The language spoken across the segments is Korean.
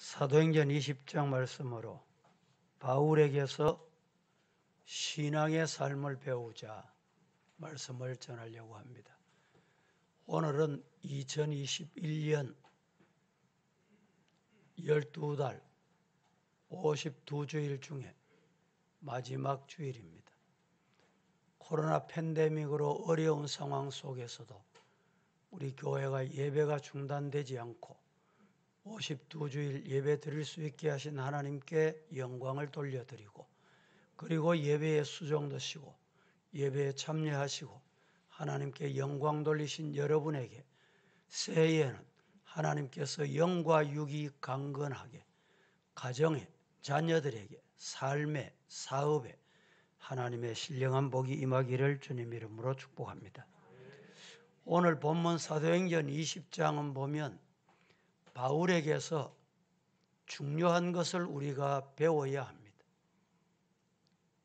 사도행전 20장 말씀으로 바울에게서 신앙의 삶을 배우자 말씀을 전하려고 합니다. 오늘은 2021년 12달 52주일 중에 마지막 주일입니다. 코로나 팬데믹으로 어려운 상황 속에서도 우리 교회가 예배가 중단되지 않고 52주일 예배 드릴 수 있게 하신 하나님께 영광을 돌려드리고, 그리고 예배에 수종드시고 예배에 참여하시고 하나님께 영광 돌리신 여러분에게 새해에는 하나님께서 영과 육이 강건하게 가정에, 자녀들에게, 삶에, 사업에 하나님의 신령한 복이 임하기를 주님 이름으로 축복합니다. 오늘 본문 사도행전 20장은 보면 바울에게서 중요한 것을 우리가 배워야 합니다.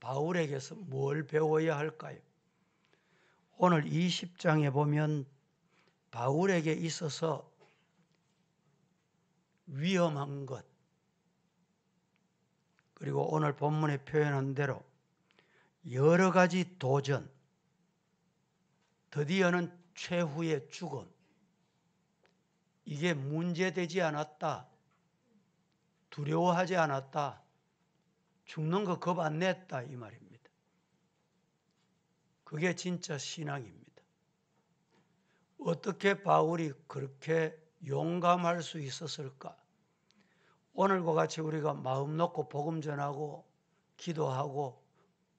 바울에게서 뭘 배워야 할까요? 오늘 20장에 보면 바울에게 있어서 위험한 것, 그리고 오늘 본문에 표현한 대로 여러 가지 도전, 드디어는 최후의 죽음, 이게 문제되지 않았다, 두려워하지 않았다, 죽는 거 겁 안 냈다, 이 말입니다. 그게 진짜 신앙입니다. 어떻게 바울이 그렇게 용감할 수 있었을까? 오늘과 같이 우리가 마음 놓고 복음 전하고 기도하고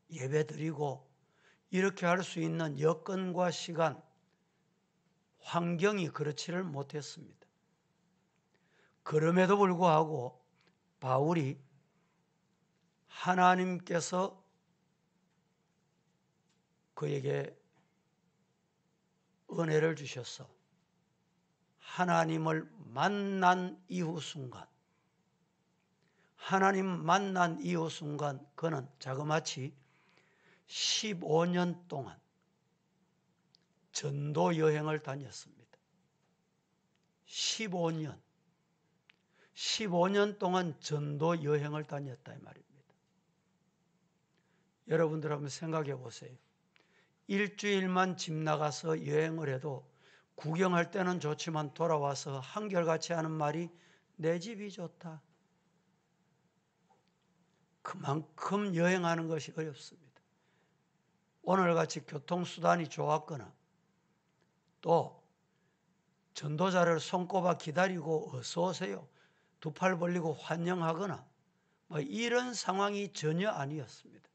예배드리고 이렇게 할 수 있는 여건과 시간, 환경이 그렇지를 못했습니다. 그럼에도 불구하고 바울이 하나님께서 그에게 은혜를 주셔서 하나님을 만난 이후 순간, 하나님 만난 이후 순간 그는 자그마치 15년 동안 전도 여행을 다녔습니다. 15년 동안 전도 여행을 다녔다 이 말입니다. 여러분들 한번 생각해 보세요. 일주일만 집 나가서 여행을 해도 구경할 때는 좋지만 돌아와서 한결같이 하는 말이 내 집이 좋다. 그만큼 여행하는 것이 어렵습니다. 오늘같이 교통수단이 좋았거나 또 전도자를 손꼽아 기다리고 어서 오세요, 두 팔 벌리고 환영하거나 이런 상황이 전혀 아니었습니다.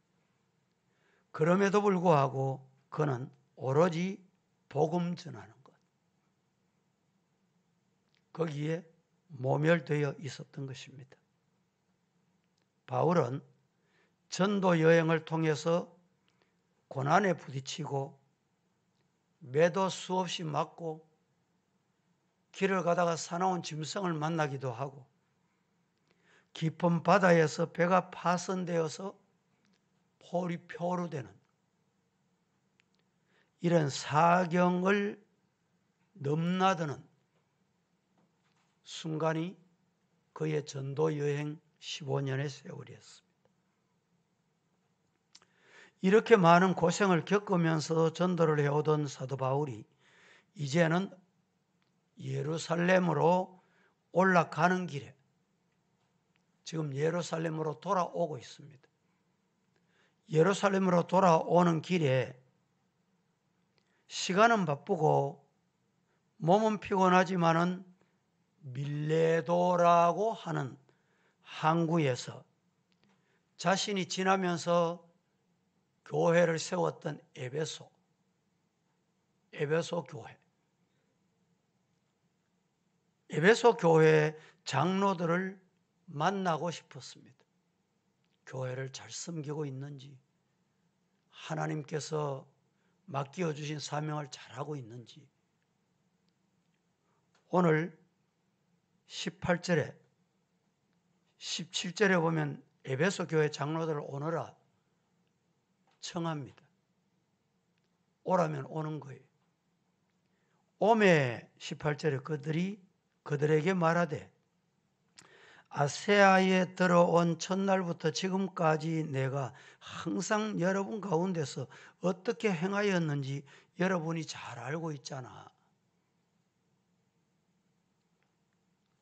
그럼에도 불구하고 그는 오로지 복음 전하는 것, 거기에 모멸되어 있었던 것입니다. 바울은 전도 여행을 통해서 고난에 부딪히고 매도 수없이 맞고 길을 가다가 사나운 짐승을 만나기도 하고 깊은 바다에서 배가 파손되어서 폴이 표류되는 이런 사경을 넘나드는 순간이 그의 전도 여행 15년의 세월이었습니다. 이렇게 많은 고생을 겪으면서 전도를 해오던 사도 바울이 이제는 예루살렘으로 올라가는 길에, 지금 예루살렘으로 돌아오고 있습니다. 예루살렘으로 돌아오는 길에 시간은 바쁘고 몸은 피곤하지만은 밀레도라고 하는 항구에서 자신이 지나면서 교회를 세웠던 에베소 교회, 에베소 교회 장로들을 만나고 싶었습니다. 교회를 잘 섬기고 있는지, 하나님께서 맡겨주신 사명을 잘하고 있는지. 오늘 18절에 17절에 보면 에베소 교회 장로들을 오너라 청합니다. 오라면 오는 거예요. 오매 18절에 그들에게 말하되 아세아에 들어온 첫날부터 지금까지 내가 항상 여러분 가운데서 어떻게 행하였는지 여러분이 잘 알고 있잖아.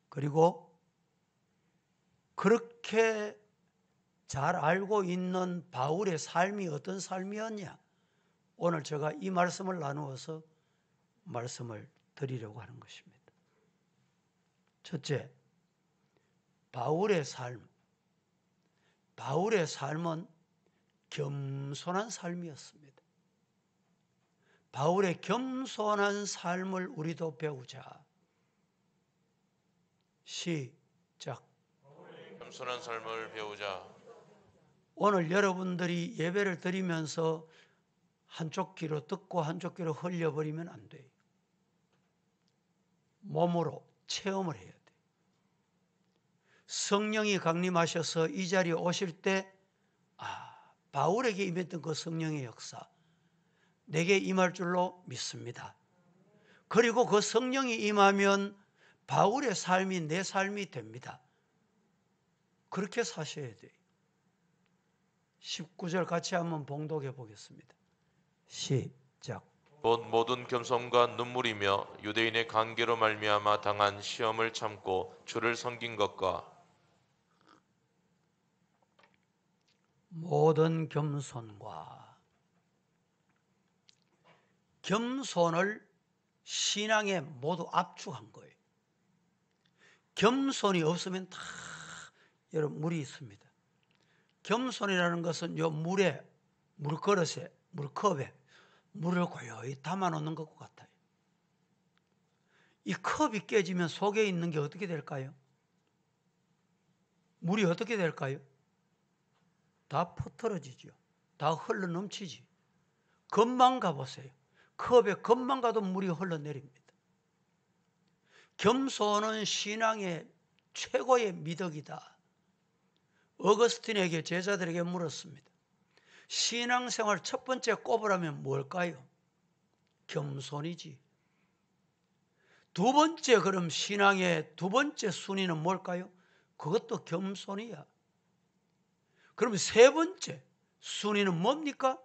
그리고 그렇게 잘 알고 있는 바울의 삶이 어떤 삶이었냐? 오늘 제가 이 말씀을 나누어서 말씀을 드리려고 하는 것입니다. 첫째, 바울의 삶은 겸손한 삶이었습니다. 바울의 겸손한 삶을 우리도 배우자. 시작. 겸손한 삶을 배우자. 오늘 여러분들이 예배를 드리면서 한쪽 귀로 듣고 한쪽 귀로 흘려버리면 안 돼요. 몸으로 체험을 해야 돼. 성령이 강림하셔서 이 자리에 오실 때 바울에게 임했던 그 성령의 역사 내게 임할 줄로 믿습니다. 그리고 그 성령이 임하면 바울의 삶이 내 삶이 됩니다. 그렇게 사셔야 돼요. 19절 같이 한번 봉독해 보겠습니다. 시작. 곧 모든 겸손과 눈물이며 유대인의 관계로 말미암아 당한 시험을 참고 주를 섬긴 것과 모든 겸손을 신앙에 모두 압축한 거예요. 겸손이 없으면 다 여러분 물이 있습니다. 겸손이라는 것은 요 물그릇에, 물컵에 물을 고요히 담아 놓는 것과 같아요. 이 컵이 깨지면 속에 있는 게 어떻게 될까요? 물이 어떻게 될까요? 다 퍼뜨려지죠. 다 흘러 넘치지. 금방 가보세요. 컵에 금방 가도 물이 흘러내립니다. 겸손은 신앙의 최고의 미덕이다. 어거스틴에게 제자들에게 물었습니다. 신앙생활 첫 번째 꼽으라면 뭘까요? 겸손이지. 두 번째 그럼 신앙의 두 번째 순위는 뭘까요? 그것도 겸손이야. 그럼 세 번째 순위는 뭡니까?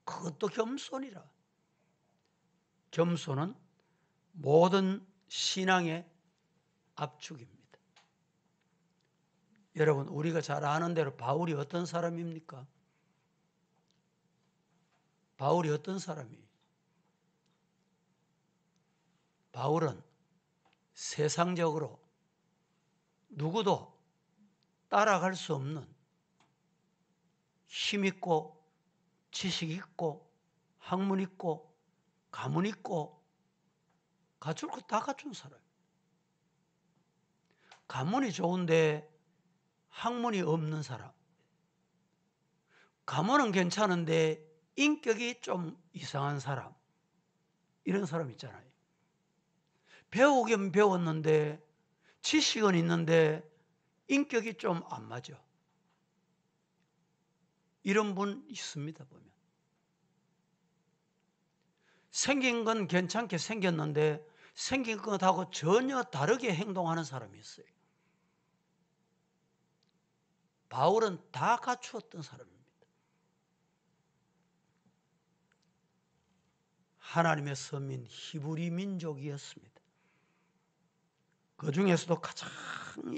그것도 겸손이라. 겸손은 모든 신앙의 압축입니다. 여러분 우리가 잘 아는 대로 바울이 어떤 사람입니까? 바울이 어떤 사람이에요? 바울은 세상적으로 누구도 따라갈 수 없는 힘 있고 지식 있고 학문 있고 가문 있고 갖출 거 다 갖춘 사람. 가문이 좋은데 학문이 없는 사람. 가문은 괜찮은데 인격이 좀 이상한 사람. 이런 사람 있잖아요. 배우긴 배웠는데 지식은 있는데 인격이 좀 안 맞아. 이런 분 있습니다. 보면. 생긴 건 괜찮게 생겼는데 생긴 것하고 전혀 다르게 행동하는 사람이 있어요. 바울은 다 갖추었던 사람입니다. 하나님의 선민 히브리 민족이었습니다. 그 중에서도 가장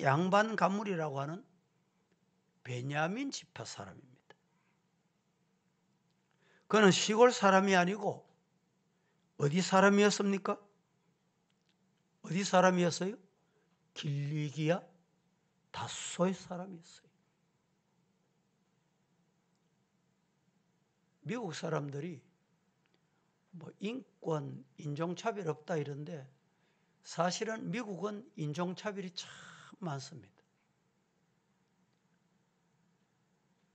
양반 가문이라고 하는 베냐민 지파 사람입니다. 그는 시골 사람이 아니고 어디 사람이었습니까? 어디 사람이었어요? 길리기아 다소의 사람이었어요. 미국 사람들이 뭐 인권, 인종차별 없다 이런데 사실은 미국은 인종차별이 참 많습니다.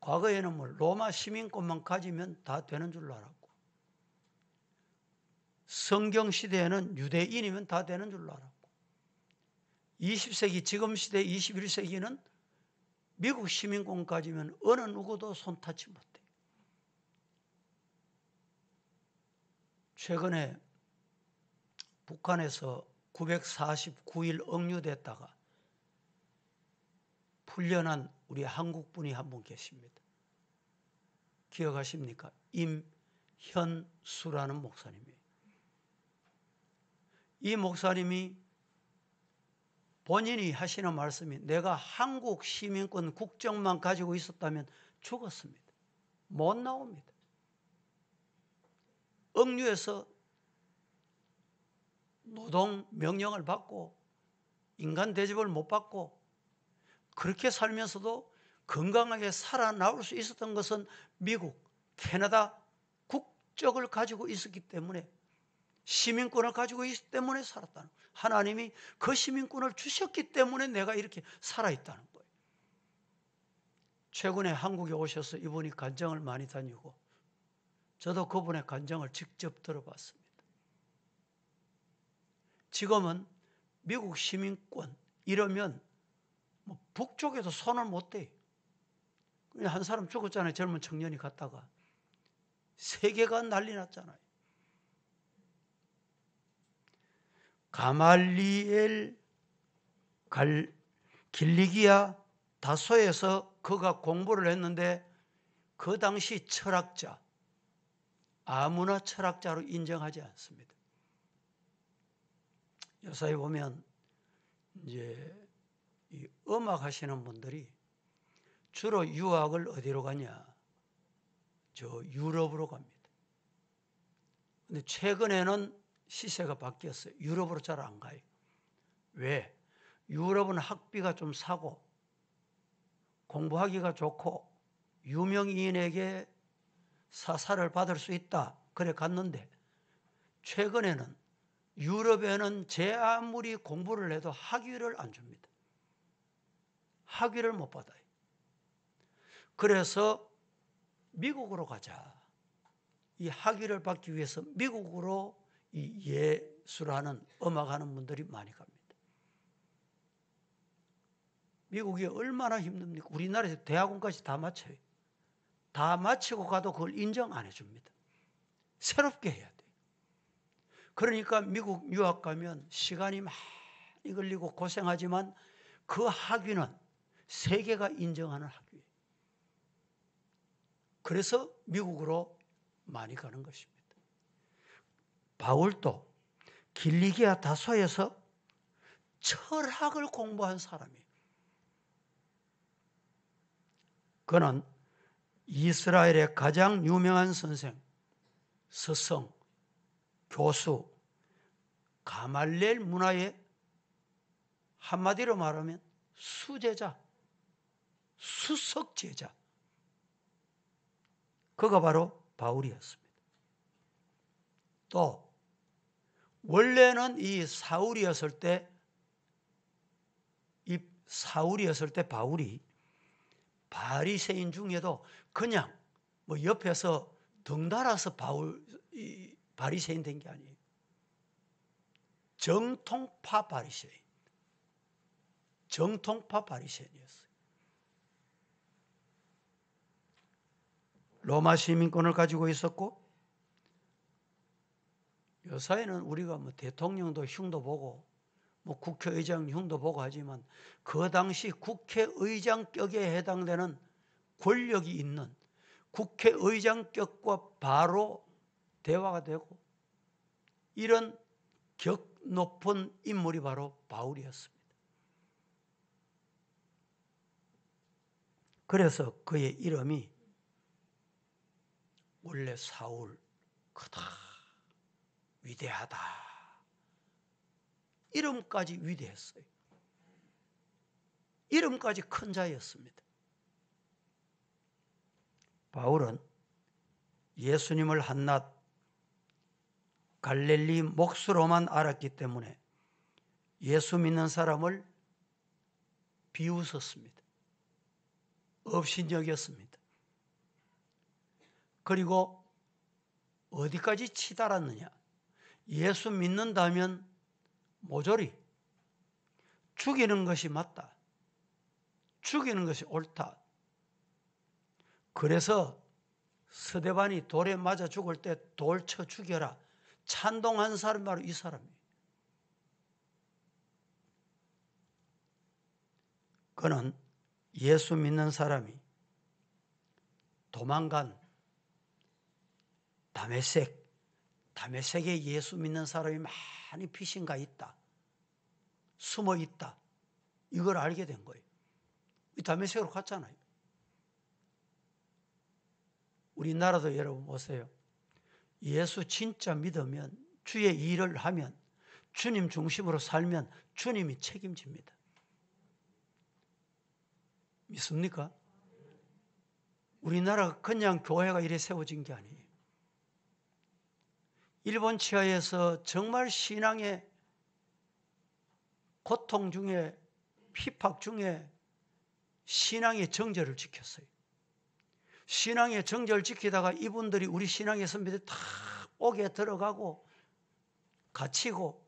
과거에는 뭐 로마 시민권만 가지면 다 되는 줄 알았고 성경 시대에는 유대인이면 다 되는 줄 알았고 20세기 지금 시대 21세기는 미국 시민권 가지면 어느 누구도 손타치 못해. 최근에 북한에서 949일 억류됐다가 풀려난 우리 한국분이 한 분 계십니다. 기억하십니까? 임현수라는 목사님이에요. 이 목사님이 본인이 하시는 말씀이 내가 한국 시민권 국적만 가지고 있었다면 죽었습니다. 못 나옵니다. 억류에서 노동 명령을 받고 인간 대접을 못 받고 그렇게 살면서도 건강하게 살아나올 수 있었던 것은 미국, 캐나다 국적을 가지고 있었기 때문에 시민권을 가지고 있기 때문에 살았다는 거예요. 하나님이 그 시민권을 주셨기 때문에 내가 이렇게 살아있다는 거예요. 최근에 한국에 오셔서 이분이 간증을 많이 다니고 저도 그분의 간증을 직접 들어봤습니다. 지금은 미국 시민권 이러면 뭐 북쪽에도 손을 못 대요. 한 사람 죽었잖아요. 젊은 청년이 갔다가 세계가 난리 났잖아요. 가말리엘 길리기아 다소에서 그가 공부를 했는데 그 당시 철학자, 아무나 철학자로 인정하지 않습니다. 요사이 보면 이제 이 음악 하시는 분들이 주로 유학을 어디로 가냐? 저 유럽으로 갑니다. 근데 최근에는 시세가 바뀌었어요. 유럽으로 잘 안 가요. 왜? 유럽은 학비가 좀 싸고 공부하기가 좋고 유명인에게 사사를 받을 수 있다. 그래 갔는데 최근에는 유럽에는 제 아무리 공부를 해도 학위를 안 줍니다. 학위를 못 받아요. 그래서 미국으로 가자. 이 학위를 받기 위해서 미국으로 이 예술하는 음악하는 분들이 많이 갑니다. 미국이 얼마나 힘듭니까? 우리나라에서 대학원까지 다 마쳐요. 다 마치고 가도 그걸 인정 안 해줍니다. 새롭게 해야 돼요. 그러니까 미국 유학 가면 시간이 많이 걸리고 고생하지만 그 학위는 세계가 인정하는 학위예요. 그래서 미국으로 많이 가는 것입니다. 바울도 길리기아 다소에서 철학을 공부한 사람이에요. 그는 이스라엘의 가장 유명한 선생, 스승, 교수, 가말리엘 문화의 한마디로 말하면 수제자, 수석제자. 그가 바로 바울이었습니다. 또 원래는 이 사울이었을 때 바울이 바리새인 중에도 그냥 뭐 옆에서 덩달아서 바리새인 된 게 아니에요. 정통파 바리새인. 정통파 바리새인이었어요. 로마 시민권을 가지고 있었고 요사이는 우리가 뭐 대통령도 흉도 보고 뭐 국회의장 흉도 보고 하지만 그 당시 국회의장격에 해당되는 권력이 있는 국회의장격과 바로 대화가 되고 이런 격 높은 인물이 바로 바울이었습니다. 그래서 그의 이름이 원래 사울, 크다, 위대하다. 이름까지 위대했어요. 이름까지 큰 자였습니다. 바울은 예수님을 한낱 갈릴리 몫으로만 알았기 때문에 예수 믿는 사람을 비웃었습니다. 업신여겼습니다. 그리고 어디까지 치달았느냐? 예수 믿는다면 모조리 죽이는 것이 맞다. 죽이는 것이 옳다. 그래서 스데반이 돌에 맞아 죽을 때 돌 쳐 죽여라. 찬동한 사람이 바로 이 사람이에요. 그는 예수 믿는 사람이 도망간 다메섹에 예수 믿는 사람이 많이 피신가 있다, 숨어 있다, 이걸 알게 된 거예요. 이 다메섹으로 갔잖아요. 우리나라도 여러분 보세요. 예수 진짜 믿으면, 주의 일을 하면, 주님 중심으로 살면 주님이 책임집니다. 믿습니까? 우리나라가 그냥 교회가 이래 세워진 게 아니에요. 일본 치하에서 정말 신앙의 고통 중에, 핍박 중에 신앙의 정절을 지켰어요. 신앙의 정절을 지키다가 이분들이 우리 신앙의 선배들 다 옥에 들어가고 갇히고,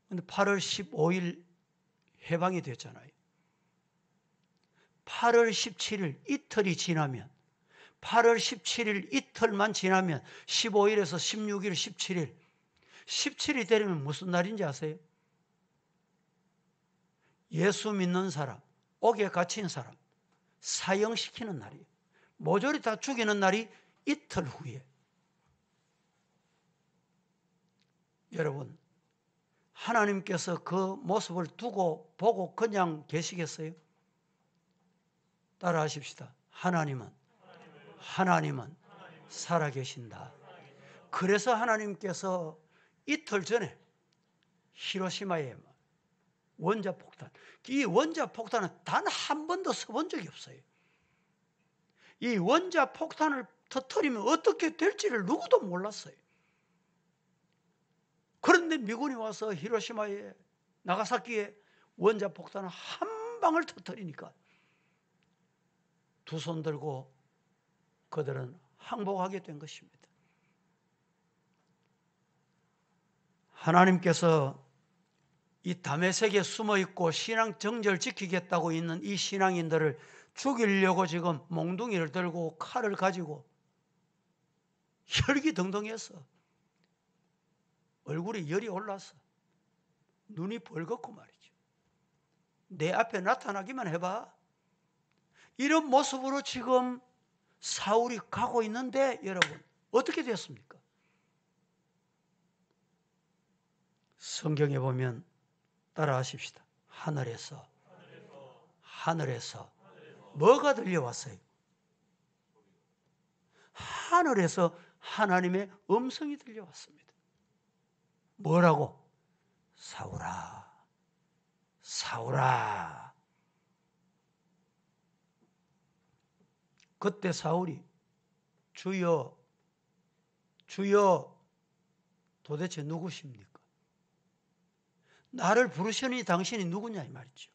근데 8월 15일 해방이 됐잖아요. 8월 17일 이틀이 지나면, 8월 17일 이틀만 지나면 15일에서 16일, 17일, 17일이 되려면 무슨 날인지 아세요? 예수 믿는 사람, 옥에 갇힌 사람 사형시키는 날이에요. 모조리 다 죽이는 날이 이틀 후에. 여러분, 하나님께서 그 모습을 두고 보고 그냥 계시겠어요? 따라 하십시다. 하나님은 살아계신다. 그래서 하나님께서 이틀 전에 히로시마에 원자폭탄, 이 원자폭탄은 단 한 번도 써본 적이 없어요. 이 원자폭탄을 터뜨리면 어떻게 될지를 누구도 몰랐어요. 그런데 미군이 와서 히로시마에, 나가사키에 원자폭탄을 한 방을 터뜨리니까 두 손 들고 그들은 항복하게 된 것입니다. 하나님께서 이 다메섹에 숨어있고 신앙 정절 지키겠다고 있는 이 신앙인들을 죽이려고 지금 몽둥이를 들고 칼을 가지고 혈기등등해서 얼굴에 열이 올라서 눈이 벌겋고 말이죠. 내 앞에 나타나기만 해봐. 이런 모습으로 지금 사울이 가고 있는데 여러분 어떻게 됐습니까? 성경에 보면 따라 하십시다. 하늘에서 뭐가 들려왔어요? 하늘에서 하나님의 음성이 들려왔습니다. 뭐라고? 사울아, 사울아. 그때 사울이 주여, 주여, 도대체 누구십니까? 나를 부르시니 당신이 누구냐 이 말이죠.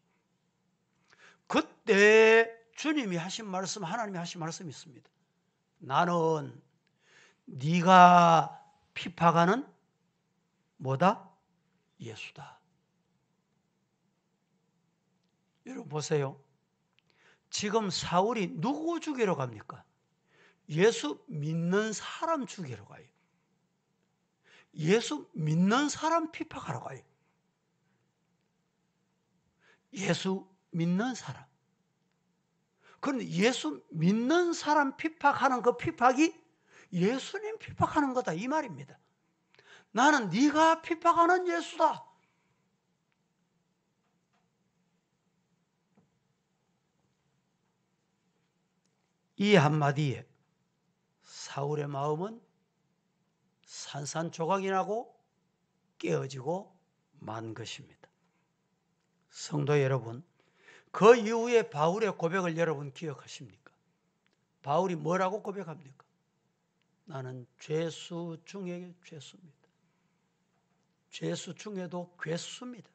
그때 주님이 하신 말씀, 하나님이 하신 말씀이 있습니다. 나는 네가 핍박하는 뭐다? 예수다. 여러분 보세요. 지금 사울이 누구 죽이러 갑니까? 예수 믿는 사람 죽이러 가요. 예수 믿는 사람 핍박하러 가요. 예수 믿는 사람. 그런데 예수 믿는 사람 핍박하는 그 핍박이 예수님 핍박하는 거다 이 말입니다. 나는 네가 핍박하는 예수다. 이 한마디에 사울의 마음은 산산조각이 나고 깨어지고 만 것입니다. 성도 여러분, 그 이후에 바울의 고백을 여러분 기억하십니까? 바울이 뭐라고 고백합니까? 나는 죄수 중에 죄수입니다. 죄수 중에도 괴수입니다.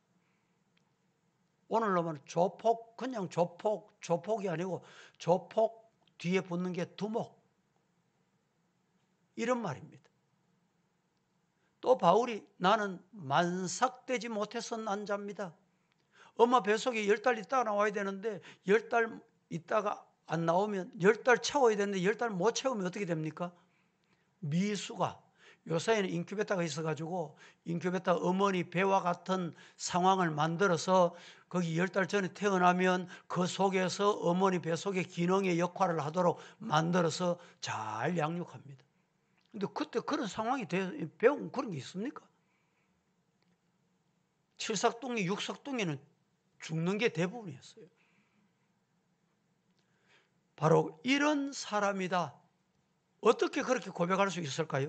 오늘로 말하면 조폭, 그냥 조폭이 아니고 조폭 뒤에 붙는 게 두목. 이런 말입니다. 또 바울이 나는 만삭되지 못해서 난 자입니다. 엄마 뱃속에 10달 있다가 나와야 되는데 10달 있다가 안 나오면 10달 채워야 되는데 10달 못 채우면 어떻게 됩니까? 미수가 요사이는 인큐베터가 있어가지고 인큐베터 어머니 배와 같은 상황을 만들어서 거기 10달 전에 태어나면 그 속에서 어머니 배 속의 기능의 역할을 하도록 만들어서 잘 양육합니다. 근데 그때 그런 상황이 배운 그런 게 있습니까? 칠삭둥이, 육삭둥이는 죽는 게 대부분이었어요. 바로 이런 사람이다. 어떻게 그렇게 고백할 수 있을까요?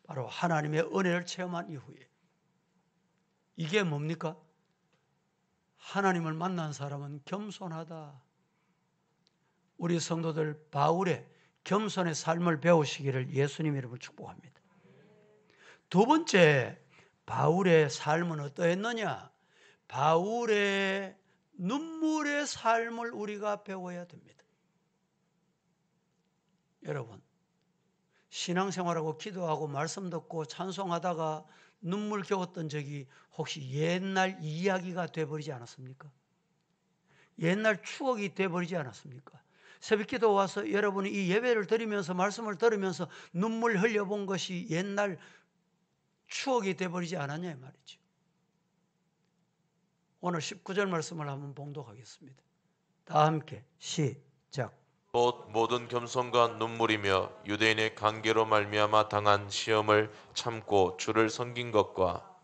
바로 하나님의 은혜를 체험한 이후에. 이게 뭡니까? 하나님을 만난 사람은 겸손하다. 우리 성도들 바울의 겸손의 삶을 배우시기를 예수님 이름으로 축복합니다. 두 번째, 바울의 삶은 어떠했느냐? 바울의 눈물의 삶을 우리가 배워야 됩니다. 여러분, 신앙생활하고 기도하고 말씀 듣고 찬송하다가 눈물 겨웠던 적이 혹시 옛날 이야기가 돼버리지 않았습니까? 옛날 추억이 돼버리지 않았습니까? 새벽기도 와서 여러분이 이 예배를 드리면서 말씀을 들으면서 눈물 흘려본 것이 옛날 추억이 돼버리지 않았냐 이 말이죠. 오늘 19절 말씀을 한번 봉독하겠습니다. 다 함께 시작. 곧 모든 겸손과 눈물이며 유대인의 관계로 말미암아 당한 시험을 참고 주를 섬긴 것과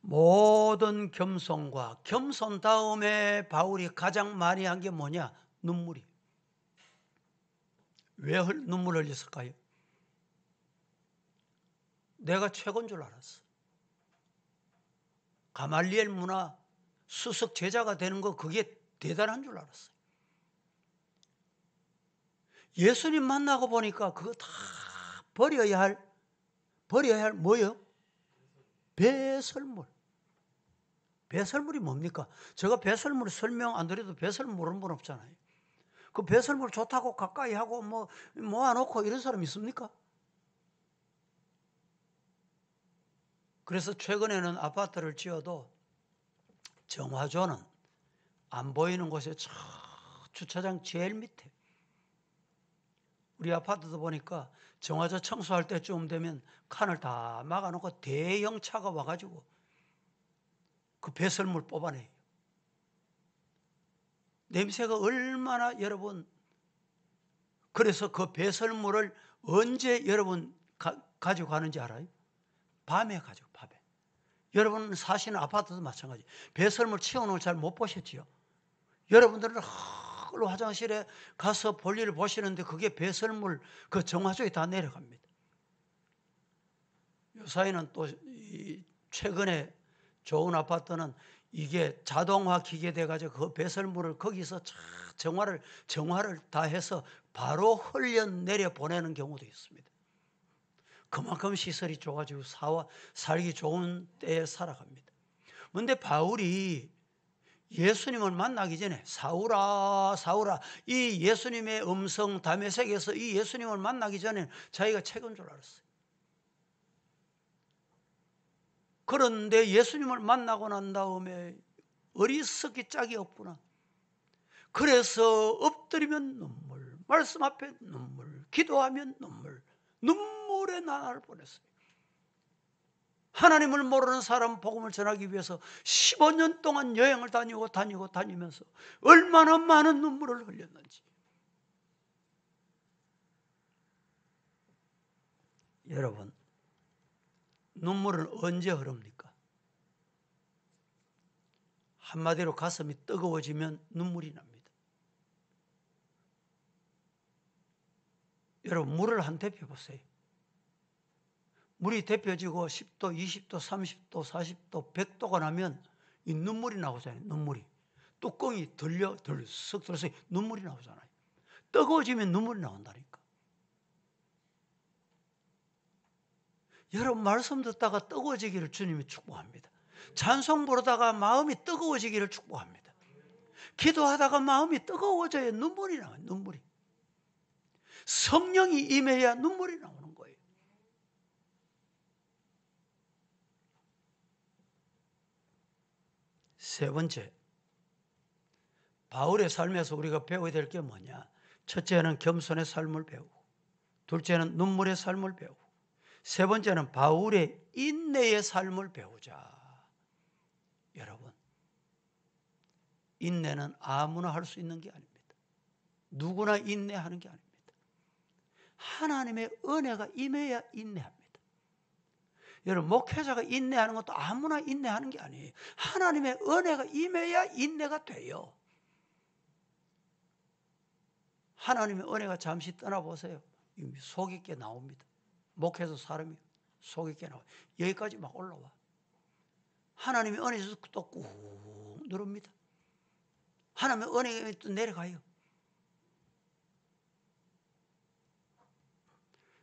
모든 겸손과 겸손 다음에 바울이 가장 많이 한 게 뭐냐? 눈물이. 왜 눈물을 흘렸을까요? 내가 최고인 줄 알았어. 가말리엘 문화 수석 제자가 되는 거 그게 대단한 줄 알았어요. 예수님 만나고 보니까 그거 다 버려야 할 뭐예요? 배설물. 배설물이 뭡니까? 제가 배설물 설명 안 드려도 배설물 모르는 분 없잖아요. 그 배설물 좋다고 가까이 하고 모아놓고 이런 사람 있습니까? 그래서 최근에는 아파트를 지어도 정화조는 안 보이는 곳에 주차장 제일 밑에. 우리 아파트도 보니까 정화조 청소할 때쯤 되면 칸을 다 막아놓고 대형 차가 와가지고 그 배설물 뽑아내요. 냄새가 얼마나 여러분. 그래서 그 배설물을 언제 여러분 가지고 가는지 알아요? 밤에 가지고 밤에. 여러분 사시는 아파트도 마찬가지. 배설물 치워놓은 걸 잘 못 보셨지요? 여러분들은 화장실에 가서 볼일을 보시는데 그게 배설물 그 정화조에 다 내려갑니다. 요사이는 또 최근에 좋은 아파트는 이게 자동화 기계 돼가지고 그 배설물을 거기서 정화를 다 해서 바로 흘려내려 보내는 경우도 있습니다. 그만큼 시설이 좋아지고 살기 좋은 때에 살아갑니다. 그런데 바울이 예수님을 만나기 전에 사울아 사울아 이 예수님의 음성 다메섹에서 이 예수님을 만나기 전에 자기가 최고인 줄 알았어요. 그런데 예수님을 만나고 난 다음에 어리석기 짝이 없구나. 그래서 엎드리면 눈물, 말씀 앞에 눈물, 기도하면 눈물의 나날을 보냈어요. 하나님을 모르는 사람 복음을 전하기 위해서 15년 동안 여행을 다니면서 얼마나 많은 눈물을 흘렸는지. 여러분, 눈물은 언제 흐릅니까? 한마디로 가슴이 뜨거워지면 눈물이 납니다. 여러분, 물을 한 데펴 보세요. 물이 데펴지고 10도, 20도, 30도, 40도, 100도가 나면 이 눈물이 나오잖아요. 눈물이. 뚜껑이 쓱 들어서 눈물이 나오잖아요. 뜨거워지면 눈물이 나온다니까. 여러분 말씀 듣다가 뜨거워지기를 주님이 축복합니다. 찬송 부르다가 마음이 뜨거워지기를 축복합니다. 기도하다가 마음이 뜨거워져야 눈물이 나와요. 눈물이. 성령이 임해야 눈물이 나오는 거예요. 세 번째, 바울의 삶에서 우리가 배워야 될 게 뭐냐? 첫째는 겸손의 삶을 배우고, 둘째는 눈물의 삶을 배우고, 세 번째는 바울의 인내의 삶을 배우자. 여러분, 인내는 아무나 할 수 있는 게 아닙니다. 누구나 인내하는 게 아닙니다. 하나님의 은혜가 임해야 인내합니다. 여러분, 목회자가 인내하는 것도 아무나 인내하는 게 아니에요. 하나님의 은혜가 임해야 인내가 돼요. 하나님의 은혜가 잠시 떠나보세요. 속 있게 나옵니다. 목회자 사람이 속 있게 나와요. 여기까지 막 올라와. 하나님의 은혜에서 또 꾹 누릅니다. 하나님의 은혜가 또 내려가요.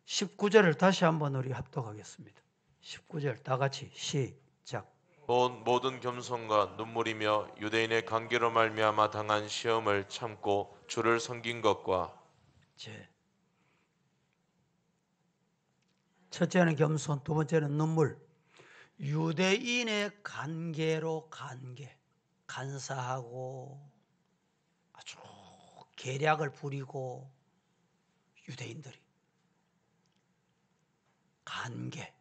19절을 다시 한번 우리 합독하겠습니다. 19절 다 같이 시작. 모든 겸손과 눈물이며 유대인의 관계로 말미암아 당한 시험을 참고 주를 섬긴 것과 첫째는 겸손, 두 번째는 눈물. 유대인의 관계로 간사하고 아주 계략을 부리고 유대인들이 관계.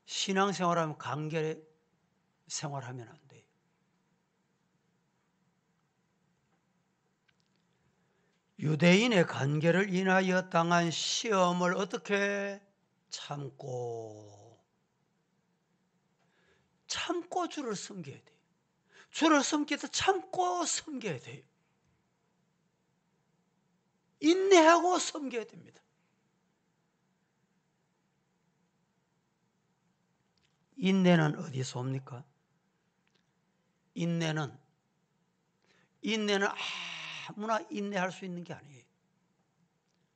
신앙생활하면 관계 생활하면 안 돼요. 유대인의 관계를 인하여 당한 시험을 어떻게 참고 주를 섬겨야 돼요. 주를 섬기다 참고 섬겨야 돼요. 인내하고 섬겨야 됩니다. 인내는 어디서 옵니까? 인내는 아무나 인내할 수 있는 게 아니에요.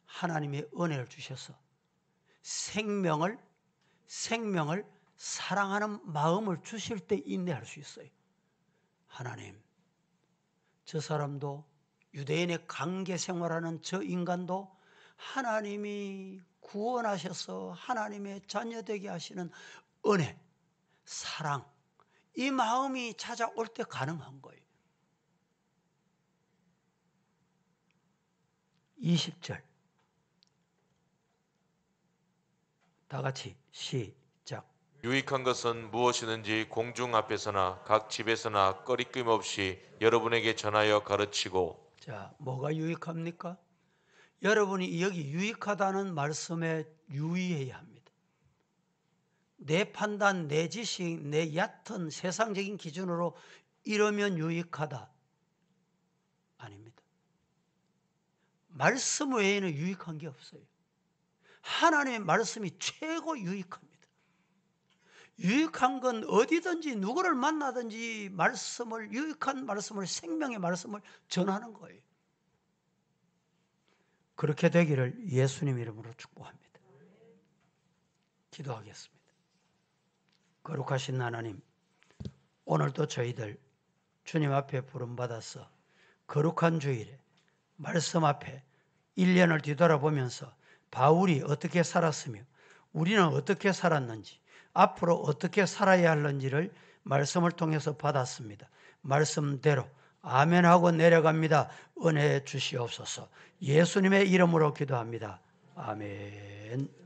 하나님의 은혜를 주셔서 생명을 사랑하는 마음을 주실 때 인내할 수 있어요. 하나님, 저 사람도 유대인의 관계 생활하는 저 인간도 하나님이 구원하셔서 하나님의 자녀 되게 하시는 은혜, 사랑, 이 마음이 찾아올 때 가능한 거예요. 20절 다 같이 시작. 유익한 것은 무엇이든지 공중 앞에서나 각 집에서나 꺼리낌 없이 여러분에게 전하여 가르치고. 자, 뭐가 유익합니까? 여러분이 여기 유익하다는 말씀에 유의해야 합니다. 내 판단, 내 지식, 내 얕은 세상적인 기준으로 이러면 유익하다. 아닙니다. 말씀 외에는 유익한 게 없어요. 하나님의 말씀이 최고 유익합니다. 유익한 건 어디든지 누구를 만나든지 유익한 말씀을, 생명의 말씀을 전하는 거예요. 그렇게 되기를 예수님 이름으로 축복합니다. 기도하겠습니다. 거룩하신 하나님, 오늘도 저희들 주님 앞에 부름받아서 거룩한 주일에 말씀 앞에 1년을 뒤돌아보면서 바울이 어떻게 살았으며 우리는 어떻게 살았는지, 앞으로 어떻게 살아야 할는지를 말씀을 통해서 받았습니다. 말씀대로 아멘하고 내려갑니다. 은혜 주시옵소서. 예수님의 이름으로 기도합니다. 아멘.